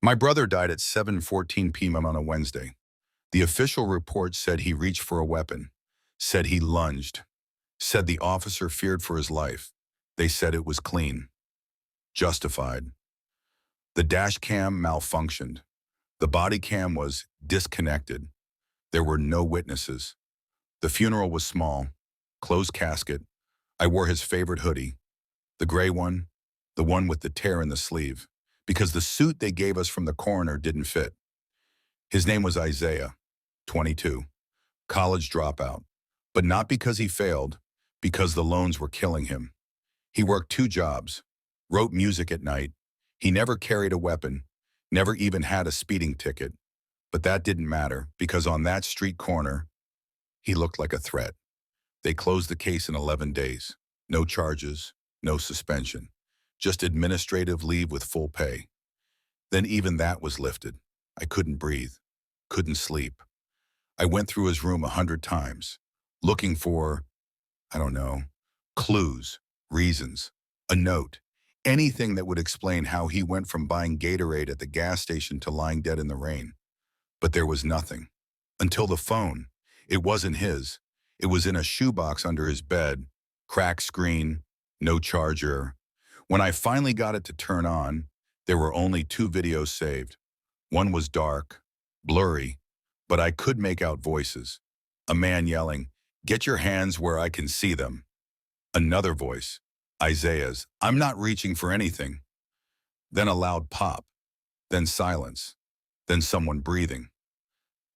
My brother died at 7:14 p.m. on a Wednesday. The official report said he reached for a weapon, said he lunged, said the officer feared for his life. They said it was clean. Justified. The dash cam malfunctioned. The body cam was disconnected. There were no witnesses. The funeral was small, closed casket. I wore his favorite hoodie, the gray one, the one with the tear in the sleeve, because the suit they gave us from the coroner didn't fit. His name was Isaiah, 22, college dropout, but not because he failed, because the loans were killing him. He worked 2 jobs, wrote music at night. He never carried a weapon, never even had a speeding ticket. But that didn't matter, because on that street corner, he looked like a threat. They closed the case in 11 days. No charges, no suspension, just administrative leave with full pay. Then even that was lifted. I couldn't breathe, couldn't sleep. I went through his room 100 times, looking for, I don't know, clues, reasons, a note, anything that would explain how he went from buying Gatorade at the gas station to lying dead in the rain. But there was nothing. Until the phone. It wasn't his. It was in a shoebox under his bed, cracked screen, no charger. When I finally got it to turn on, there were only 2 videos saved. One was dark, blurry, but I could make out voices. A man yelling, "Get your hands where I can see them." Another voice, Isaiah's, "I'm not reaching for anything." Then a loud pop, then silence, then someone breathing.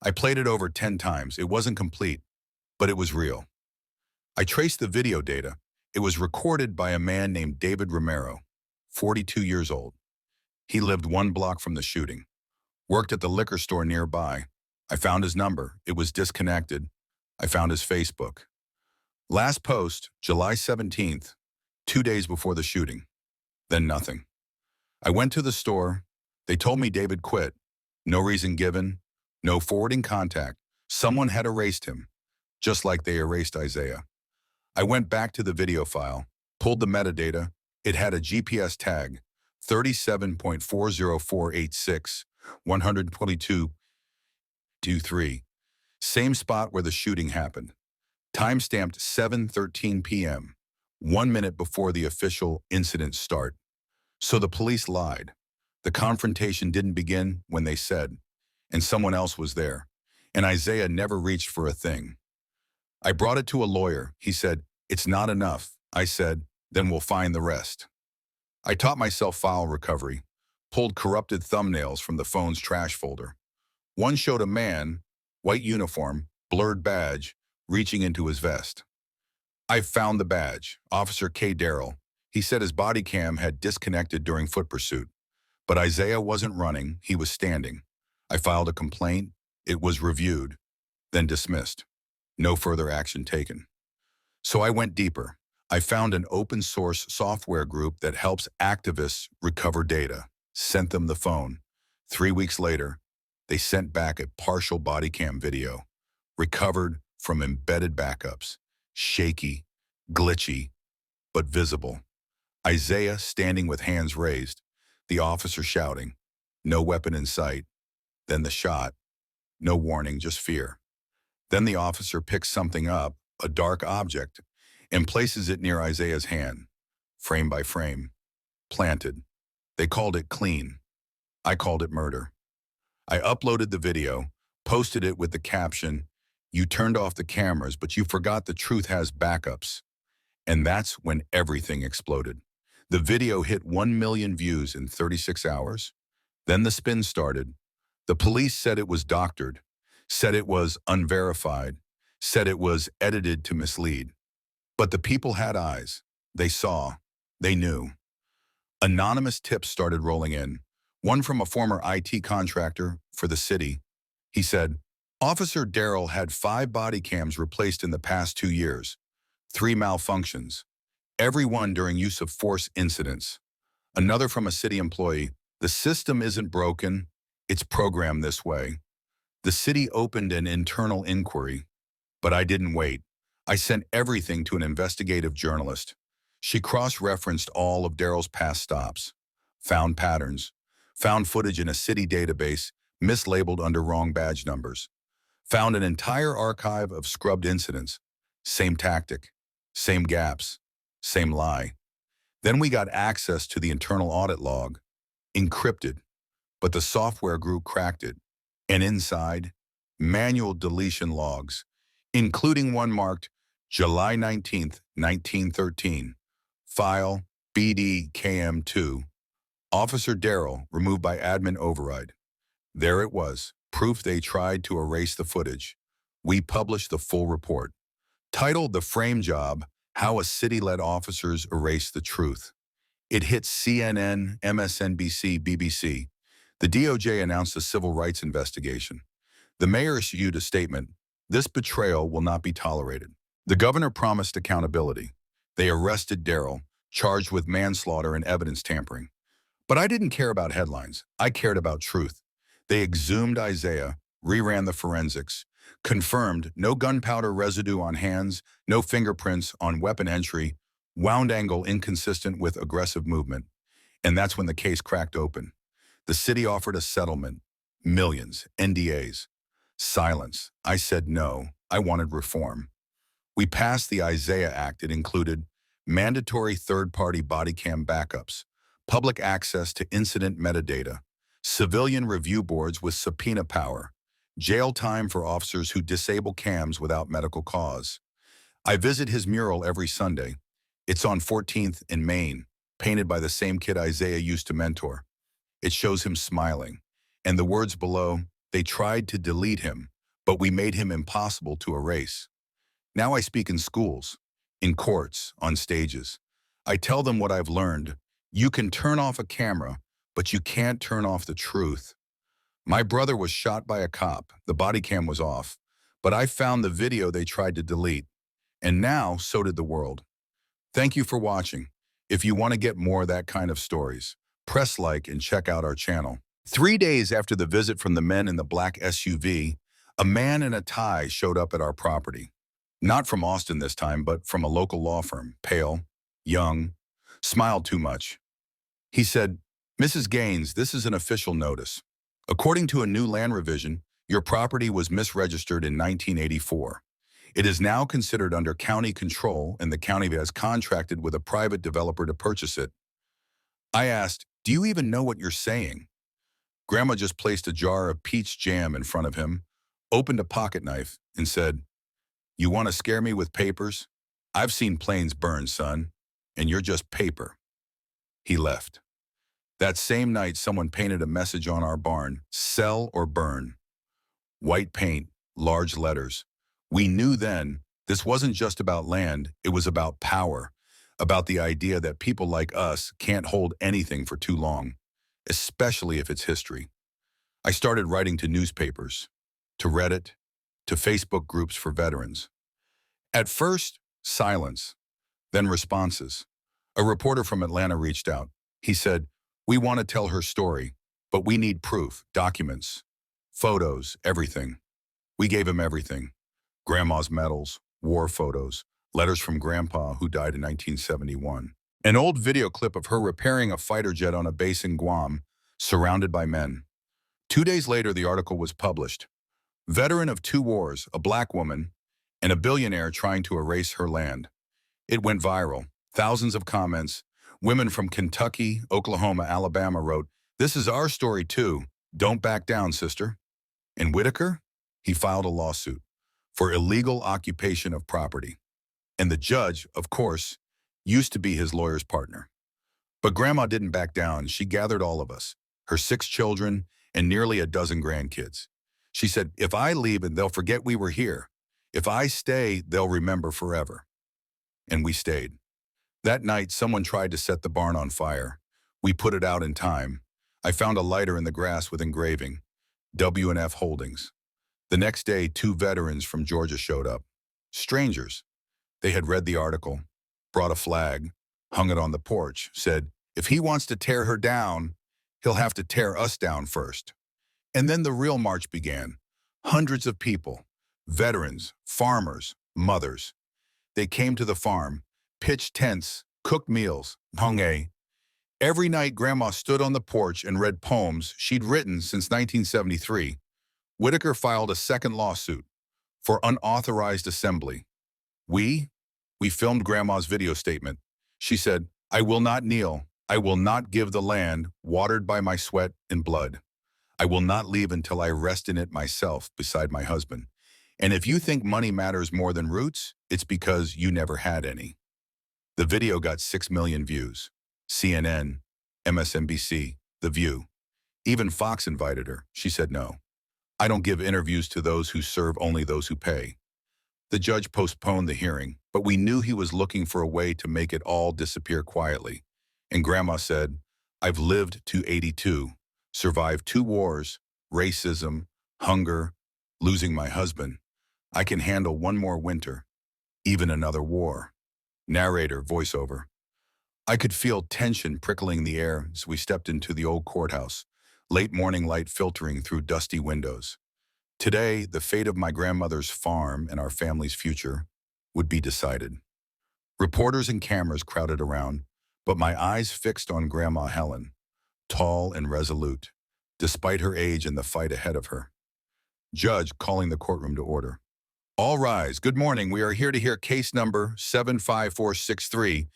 I played it over 10 times. It wasn't complete, but it was real. I traced the video data. It was recorded by a man named David Romero, 42 years old. He lived 1 block from the shooting, worked at the liquor store nearby. I found his number. It was disconnected. I found his Facebook. Last post, July 17th, 2 days before the shooting. Then nothing. I went to the store. They told me David quit. No reason given, no forwarding contact. Someone had erased him, just like they erased Isaiah. I went back to the video file, pulled the metadata. It had a GPS tag, 37.40486, 122.23. Same spot where the shooting happened. Timestamped 7:13 p.m., 1 minute before the official incident start. So the police lied. The confrontation didn't begin when they said, and someone else was there. And Isaiah never reached for a thing. I brought it to a lawyer. He said, "It's not enough." I said, "Then we'll find the rest." I taught myself file recovery, pulled corrupted thumbnails from the phone's trash folder. One showed a man, white uniform, blurred badge, reaching into his vest. I found the badge, Officer K. Darrell. He said his body cam had disconnected during foot pursuit. But Isaiah wasn't running, he was standing. I filed a complaint. It was reviewed, then dismissed. No further action taken. So I went deeper. I found an open source software group that helps activists recover data, sent them the phone. 3 weeks later, they sent back a partial body cam video, recovered from embedded backups, shaky, glitchy, but visible. Isaiah standing with hands raised, the officer shouting, no weapon in sight. Then the shot, no warning, just fear. Then the officer picks something up, a dark object, and places it near Isaiah's hand, frame by frame, planted. They called it clean. I called it murder. I uploaded the video, posted it with the caption, "You turned off the cameras, but you forgot the truth has backups." And that's when everything exploded. The video hit 1 million views in 36 hours. Then the spin started. The police said it was doctored, said it was unverified, said it was edited to mislead. But the people had eyes. They saw. They knew. Anonymous tips started rolling in. One from a former IT contractor for the city. He said, "Officer Darrell had 5 body cams replaced in the past 2 years, 3 malfunctions, every one during use of force incidents." Another from a city employee, "The system isn't broken, it's programmed this way." The city opened an internal inquiry, but I didn't wait. I sent everything to an investigative journalist. She cross-referenced all of Darrell's past stops, found patterns, Found footage in a city database, mislabeled under wrong badge numbers. Found an entire archive of scrubbed incidents. Same tactic, same gaps, same lie. Then we got access to the internal audit log, encrypted, but the software group cracked it. And inside, manual deletion logs, including one marked July 19th, 1913, file BDKM2, Officer Darrell removed by admin override. There it was, proof they tried to erase the footage. We published the full report, titled The Frame Job, How a City-Led Officers Erased the Truth. It hit CNN, MSNBC, BBC. The DOJ announced a civil rights investigation. The mayor issued a statement, "This betrayal will not be tolerated." The governor promised accountability. They arrested Darrell, charged with manslaughter and evidence tampering. But I didn't care about headlines. I cared about truth. They exhumed Isaiah, reran the forensics, confirmed no gunpowder residue on hands, no fingerprints on weapon entry, wound angle inconsistent with aggressive movement. And that's when the case cracked open. The city offered a settlement, millions, NDAs. Silence. I said no. I wanted reform. We passed the Isaiah Act. It included mandatory third-party body cam backups, public access to incident metadata, civilian review boards with subpoena power, jail time for officers who disable cams without medical cause. I visit his mural every Sunday. It's on 14th in Maine, painted by the same kid Isaiah used to mentor. It shows him smiling. And the words below, they tried to delete him, but we made him impossible to erase. Now I speak in schools, in courts, on stages. I tell them what I've learned. You can turn off a camera, but you can't turn off the truth. My brother was shot by a cop. The body cam was off, but I found the video they tried to delete. And now, so did the world. Thank you for watching. If you want to get more of that kind of stories, press like and check out our channel. 3 days after the visit from the men in the black SUV, a man in a tie showed up at our property. Not from Austin this time, but from a local law firm, pale, young, smiled too much. He said, "Mrs. Gaines, this is an official notice. According to a new land revision, your property was misregistered in 1984. It is now considered under county control and the county has contracted with a private developer to purchase it." I asked, "Do you even know what you're saying?" Grandma just placed a jar of peach jam in front of him, opened a pocket knife, and said, "You want to scare me with papers? I've seen planes burn, son, and you're just paper." He left. That same night, someone painted a message on our barn, "Sell or burn." White paint, large letters. We knew then this wasn't just about land, it was about power, about the idea that people like us can't hold anything for too long, especially if it's history. I started writing to newspapers, to Reddit, to Facebook groups for veterans. At first, silence, then responses. A reporter from Atlanta reached out. He said, "We want to tell her story, but we need proof, documents, photos, everything." We gave him everything. Grandma's medals, war photos, letters from Grandpa who died in 1971. An old video clip of her repairing a fighter jet on a base in Guam, surrounded by men. 2 days later, the article was published. Veteran of 2 wars, a black woman, and a billionaire trying to erase her land. It went viral. Thousands of comments. Women from Kentucky, Oklahoma, Alabama wrote, "This is our story too. Don't back down, sister." And Whitaker? He filed a lawsuit for illegal occupation of property. And the judge, of course, used to be his lawyer's partner. But Grandma didn't back down. She gathered all of us, her 6 children and nearly a dozen grandkids. She said, "If I leave and they'll forget we were here. If I stay, they'll remember forever." And we stayed. That night, someone tried to set the barn on fire. We put it out in time. I found a lighter in the grass with engraving, W&F Holdings. The next day, 2 veterans from Georgia showed up. Strangers. They had read the article, brought a flag, hung it on the porch, said, "If he wants to tear her down, he'll have to tear us down first." And then the real march began. Hundreds of people, veterans, farmers, mothers. They came to the farm, pitched tents, cooked meals, hung Every night, Grandma stood on the porch and read poems she'd written since 1973. Whitaker filed a second lawsuit for unauthorized assembly. We? We filmed Grandma's video statement. She said, "I will not kneel. I will not give the land watered by my sweat and blood. I will not leave until I rest in it myself beside my husband. And if you think money matters more than roots, it's because you never had any." The video got 6 million views. CNN, MSNBC, The View. Even Fox invited her. She said no. "I don't give interviews to those who serve, only those who pay." The judge postponed the hearing, but we knew he was looking for a way to make it all disappear quietly. And Grandma said, "I've lived to 82, survived 2 wars, racism, hunger, losing my husband. I can handle one more winter, even another war." Narrator voiceover. I could feel tension prickling the air as we stepped into the old courthouse, late morning light filtering through dusty windows. Today, the fate of my grandmother's farm and our family's future would be decided. Reporters and cameras crowded around, but my eyes fixed on Grandma Helen, tall and resolute, despite her age and the fight ahead of her. Judge calling the courtroom to order. "All rise. Good morning. We are here to hear case number 75463,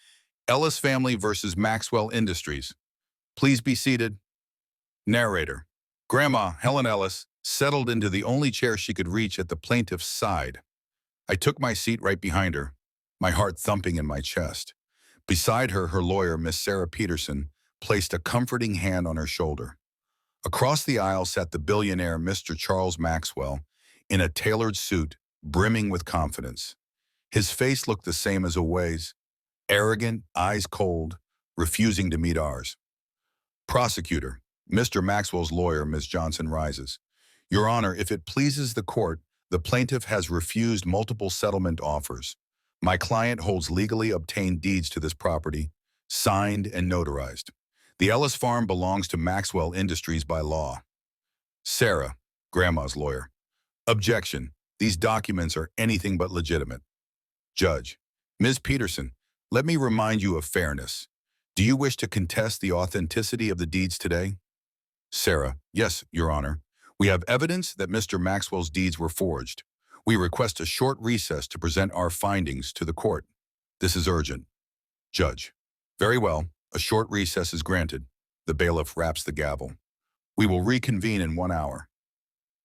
Ellis Family versus Maxwell Industries. Please be seated." Narrator. Grandma Helen Ellis settled into the only chair she could reach at the plaintiff's side. I took my seat right behind her, my heart thumping in my chest. Beside her, her lawyer, Miss Sarah Peterson, placed a comforting hand on her shoulder. Across the aisle sat the billionaire Mr. Charles Maxwell in a tailored suit, brimming with confidence. His face looked the same as always, arrogant, eyes cold, refusing to meet ours. Prosecutor. Mr. Maxwell's lawyer, Ms. Johnson, rises. "Your Honor, if it pleases the court, the plaintiff has refused multiple settlement offers. My client holds legally obtained deeds to this property, signed and notarized. The Ellis farm belongs to Maxwell Industries by law." Sarah, Grandma's lawyer. Objection. These documents are anything but legitimate. Judge. Ms. Peterson, let me remind you of fairness. Do you wish to contest the authenticity of the deeds today? Sarah. Yes, Your Honor. We have evidence that Mr. Maxwell's deeds were forged. We request a short recess to present our findings to the court. This is urgent. Judge. Very well. A short recess is granted. The bailiff raps the gavel. We will reconvene in 1 hour.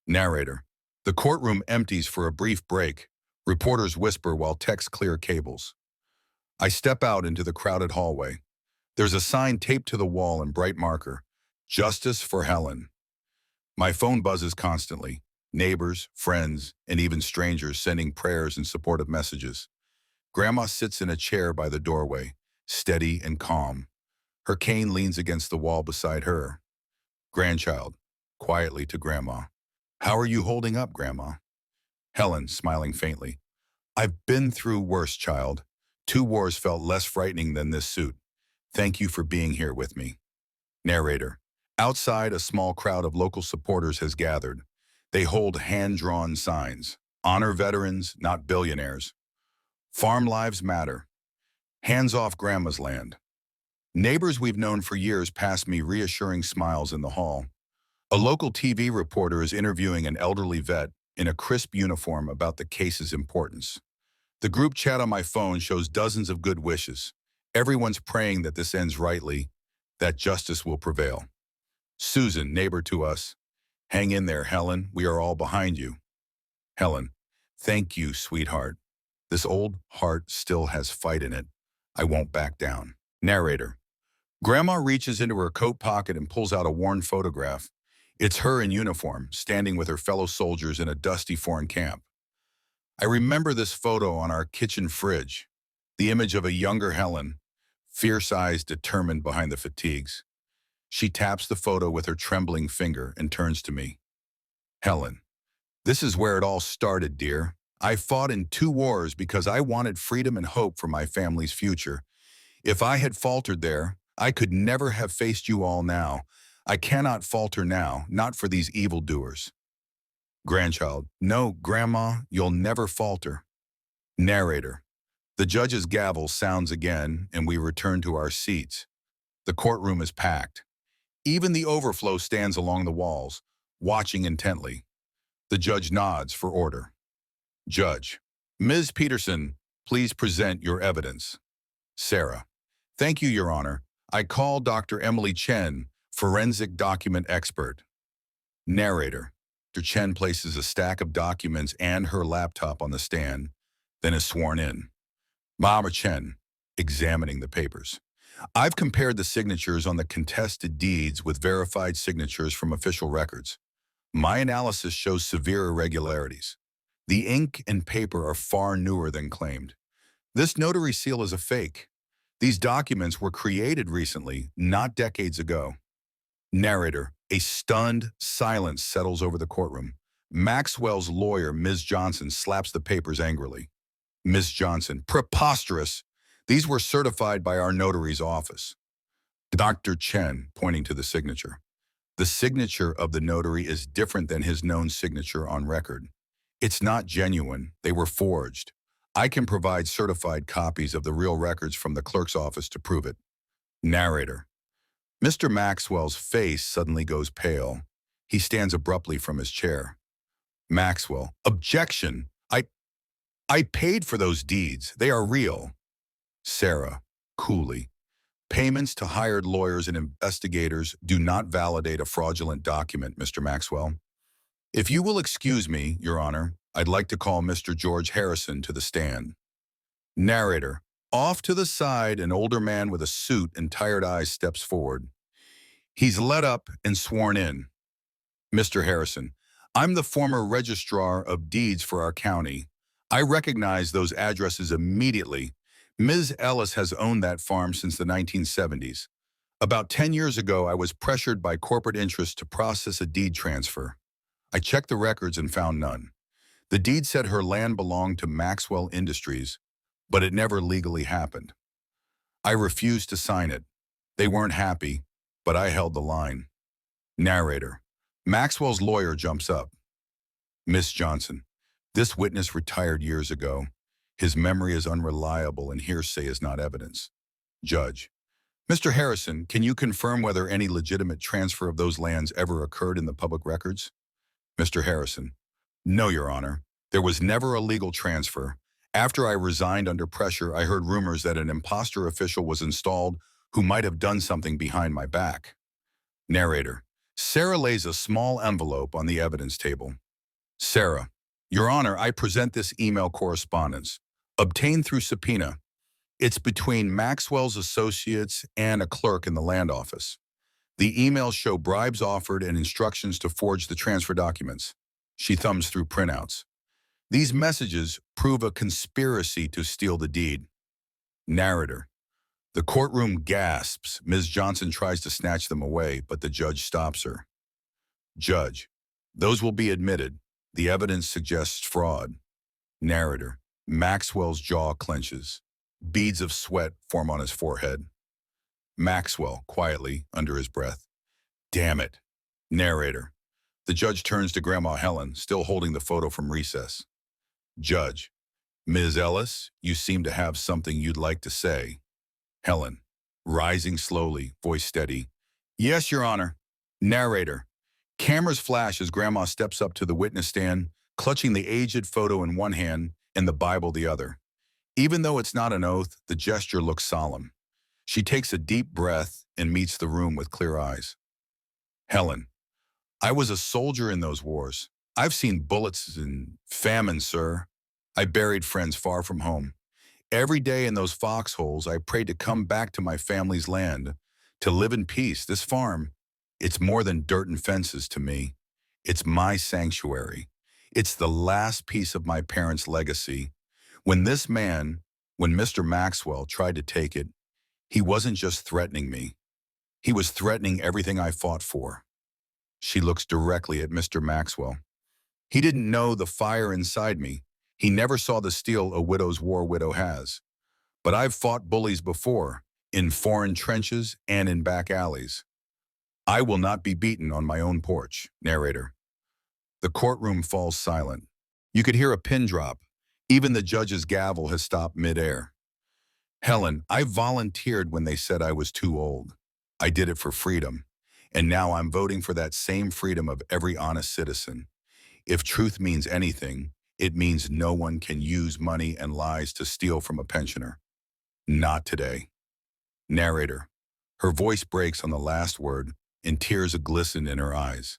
Narrator. The courtroom empties for a brief break. Reporters whisper while texts clear cables. I step out into the crowded hallway. There's a sign taped to the wall in bright marker. Justice for Helen. My phone buzzes constantly. Neighbors, friends, and even strangers sending prayers and supportive messages. Grandma sits in a chair by the doorway, steady and calm. Her cane leans against the wall beside her. Grandchild, quietly to Grandma. "How are you holding up, Grandma?" Helen, smiling faintly. "I've been through worse, child. 2 wars felt less frightening than this suit. Thank you for being here with me." Narrator. Outside, a small crowd of local supporters has gathered. They hold hand-drawn signs. Honor veterans, not billionaires. Farm lives matter. Hands off Grandma's land. Neighbors we've known for years pass me reassuring smiles in the hall. A local TV reporter is interviewing an elderly vet in a crisp uniform about the case's importance. The group chat on my phone shows dozens of good wishes. Everyone's praying that this ends rightly, that justice will prevail. Susan, neighbor to us. "Hang in there, Helen. We are all behind you." Helen. "Thank you, sweetheart. This old heart still has fight in it. I won't back down." Narrator. Grandma reaches into her coat pocket and pulls out a worn photograph. It's her in uniform, standing with her fellow soldiers in a dusty foreign camp. I remember this photo on our kitchen fridge, the image of a younger Helen, fierce eyes determined behind the fatigues. She taps the photo with her trembling finger and turns to me. "Helen, this is where it all started, dear. I fought in 2 wars because I wanted freedom and hope for my family's future. If I had faltered there, I could never have faced you all now. I cannot falter now, not for these evildoers." Grandchild. "No, Grandma, you'll never falter." Narrator. The judge's gavel sounds again, and we return to our seats. The courtroom is packed. Even the overflow stands along the walls, watching intently. The judge nods for order. Judge, Ms. Peterson, please present your evidence. Sarah, thank you, Your Honor. I call Dr. Emily Chen, forensic document expert. Narrator, Dr. Chen places a stack of documents and her laptop on the stand, then is sworn in. Mama Chen, examining the papers. I've compared the signatures on the contested deeds with verified signatures from official records. My analysis shows severe irregularities. The ink and paper are far newer than claimed. This notary seal is a fake. These documents were created recently, not decades ago. Narrator, a stunned silence settles over the courtroom. Maxwell's lawyer, Ms. Johnson, slaps the papers angrily. Ms. Johnson, preposterous. These were certified by our notary's office. Dr. Chen, pointing to the signature. The signature of the notary is different than his known signature on record. It's not genuine. They were forged. I can provide certified copies of the real records from the clerk's office to prove it. Narrator. Mr. Maxwell's face suddenly goes pale. He stands abruptly from his chair. Maxwell. Objection. I paid for those deeds. They are real. Sarah, coolly. Payments to hired lawyers and investigators do not validate a fraudulent document, Mr. Maxwell. If you will excuse me, Your Honor, I'd like to call Mr. George Harrison to the stand. Narrator. Off to the side, an older man with a suit and tired eyes steps forward. He's led up and sworn in. Mr. Harrison. I'm the former registrar of deeds for our county. I recognize those addresses immediately. Ms. Ellis has owned that farm since the 1970s. About 10 years ago, I was pressured by corporate interests to process a deed transfer. I checked the records and found none. The deed said her land belonged to Maxwell Industries, but it never legally happened. I refused to sign it. They weren't happy, but I held the line. Narrator. Maxwell's lawyer jumps up. Miss Johnson. This witness retired years ago. His memory is unreliable and hearsay is not evidence. Judge. Mr. Harrison, can you confirm whether any legitimate transfer of those lands ever occurred in the public records? Mr. Harrison. No, Your Honor. There was never a legal transfer. After I resigned under pressure, I heard rumors that an imposter official was installed who might have done something behind my back. Narrator. Sarah lays a small envelope on the evidence table. Sarah. Your Honor, I present this email correspondence, obtained through subpoena. It's between Maxwell's associates and a clerk in the land office. The emails show bribes offered and instructions to forge the transfer documents. She thumbs through printouts. These messages prove a conspiracy to steal the deed. Narrator. The courtroom gasps. Ms. Johnson tries to snatch them away, but the judge stops her. Judge. Those will be admitted. The evidence suggests fraud. Narrator. Maxwell's jaw clenches. Beads of sweat form on his forehead. Maxwell, quietly, under his breath. Damn it. Narrator. The judge turns to Grandma Helen, still holding the photo from recess. Judge. Ms. Ellis, you seem to have something you'd like to say. Helen. Rising slowly, voice steady. Yes, Your Honor. Narrator. Cameras flash as Grandma steps up to the witness stand, clutching the aged photo in one hand and the Bible the other. Even though it's not an oath, the gesture looks solemn. She takes a deep breath and meets the room with clear eyes. Helen. I was a soldier in those wars. I've seen bullets and famine, sir. I buried friends far from home. Every day in those foxholes, I prayed to come back to my family's land, to live in peace. This farm, it's more than dirt and fences to me. It's my sanctuary. It's the last piece of my parents' legacy. When Mr. Maxwell tried to take it, he wasn't just threatening me. He was threatening everything I fought for. She looks directly at Mr. Maxwell. He didn't know the fire inside me. He never saw the steel a widow's war widow has. But I've fought bullies before, in foreign trenches and in back alleys. I will not be beaten on my own porch. Narrator. The courtroom falls silent. You could hear a pin drop. Even the judge's gavel has stopped midair. Helen, I volunteered when they said I was too old. I did it for freedom. And now I'm voting for that same freedom of every honest citizen. If truth means anything, it means no one can use money and lies to steal from a pensioner. Not today. Narrator. Her voice breaks on the last word, and tears glisten in her eyes.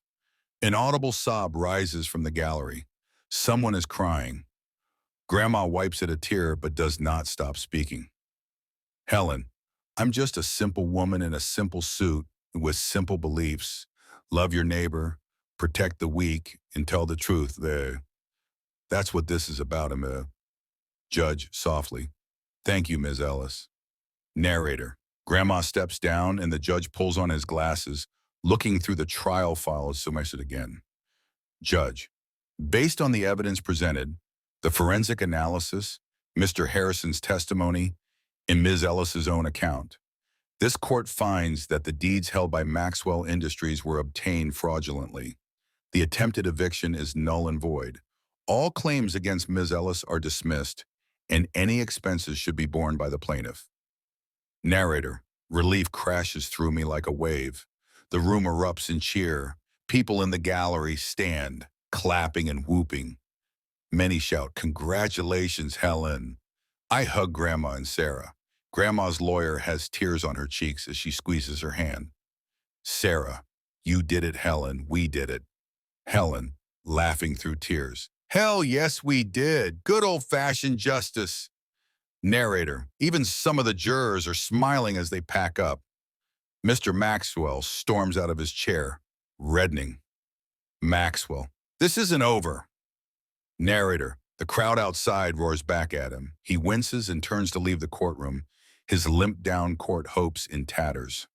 An audible sob rises from the gallery. Someone is crying. Grandma wipes at a tear but does not stop speaking. Helen, I'm just a simple woman in a simple suit with simple beliefs. Love your neighbor, protect the weak, and tell the truth. That's what this is about, Judge, softly. Thank you, Ms. Ellis. Narrator. Grandma steps down and the judge pulls on his glasses, looking through the trial files so much again. Judge. Based on the evidence presented, the forensic analysis, Mr. Harrison's testimony, and Ms. Ellis's own account, this court finds that the deeds held by Maxwell Industries were obtained fraudulently. The attempted eviction is null and void. All claims against Ms. Ellis are dismissed, and any expenses should be borne by the plaintiff. Narrator. Relief crashes through me like a wave. The room erupts in cheer. People in the gallery stand, clapping and whooping. Many shout, "Congratulations, Helen." I hug Grandma and Sarah. Grandma's lawyer has tears on her cheeks as she squeezes her hand. Sarah, you did it, Helen. We did it. Helen, laughing through tears. Hell yes, we did. Good old-fashioned justice. Narrator. Even some of the jurors are smiling as they pack up. Mr. Maxwell storms out of his chair, reddening. Maxwell. This isn't over. Narrator. The crowd outside roars back at him. He winces and turns to leave the courtroom, his limp-down court hopes in tatters.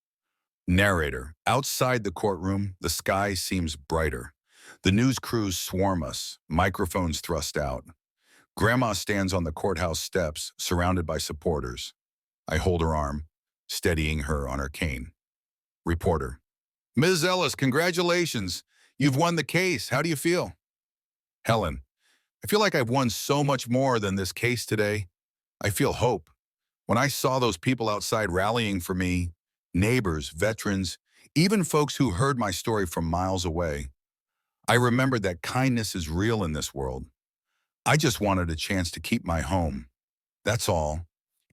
Narrator. Outside the courtroom, the sky seems brighter. The news crews swarm us, microphones thrust out. Grandma stands on the courthouse steps, surrounded by supporters. I hold her arm, steadying her on her cane. Reporter. Ms. Ellis, congratulations. You've won the case. How do you feel? Helen. I feel like I've won so much more than this case today. I feel hope. When I saw those people outside rallying for me, neighbors, veterans, even folks who heard my story from miles away, I remembered that kindness is real in this world. I just wanted a chance to keep my home. That's all.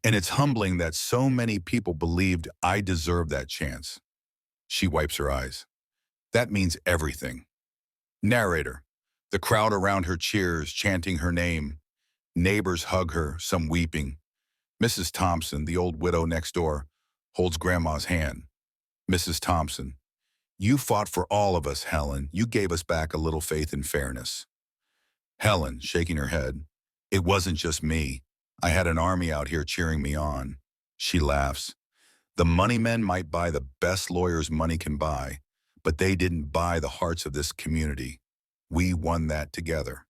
And it's humbling that so many people believed I deserved that chance. She wipes her eyes. That means everything. Narrator. The crowd around her cheers, chanting her name. Neighbors hug her, some weeping. Mrs. Thompson, the old widow next door, holds Grandma's hand. Mrs. Thompson. You fought for all of us, Helen. You gave us back a little faith and fairness. Helen, shaking her head. It wasn't just me. I had an army out here cheering me on. She laughs. The money men might buy the best lawyers money can buy, but they didn't buy the hearts of this community. We won that together.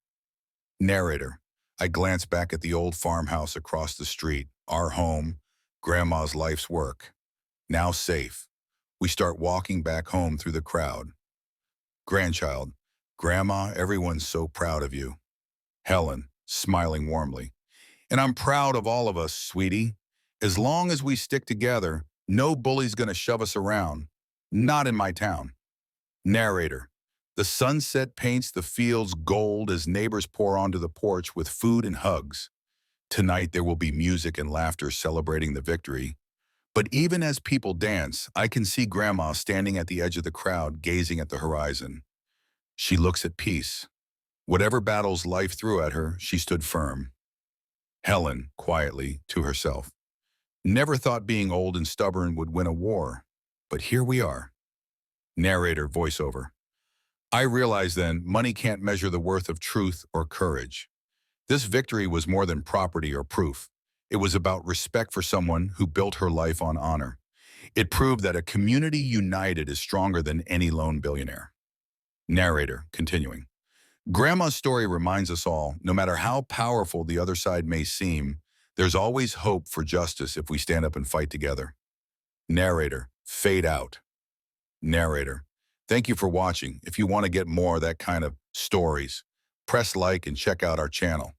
Narrator. I glance back at the old farmhouse across the street, our home, Grandma's life's work. Now safe. We start walking back home through the crowd. Grandchild. Grandma, everyone's so proud of you. Helen, smiling warmly. And I'm proud of all of us, sweetie. As long as we stick together, no bully's gonna shove us around. Not in my town. Narrator. The sunset paints the fields gold as neighbors pour onto the porch with food and hugs. Tonight there will be music and laughter celebrating the victory. But even as people dance, I can see Grandma standing at the edge of the crowd, gazing at the horizon. She looks at peace. Whatever battles life threw at her, she stood firm. Helen, quietly, to herself. Never thought being old and stubborn would win a war, but here we are. Narrator, voiceover. I realized then, money can't measure the worth of truth or courage. This victory was more than property or proof. It was about respect for someone who built her life on honor. It proved that a community united is stronger than any lone billionaire. Narrator, continuing. Grandma's story reminds us all, no matter how powerful the other side may seem, there's always hope for justice if we stand up and fight together. Narrator, fade out. Narrator, thank you for watching. If you want to get more of that kind of stories, press like and check out our channel.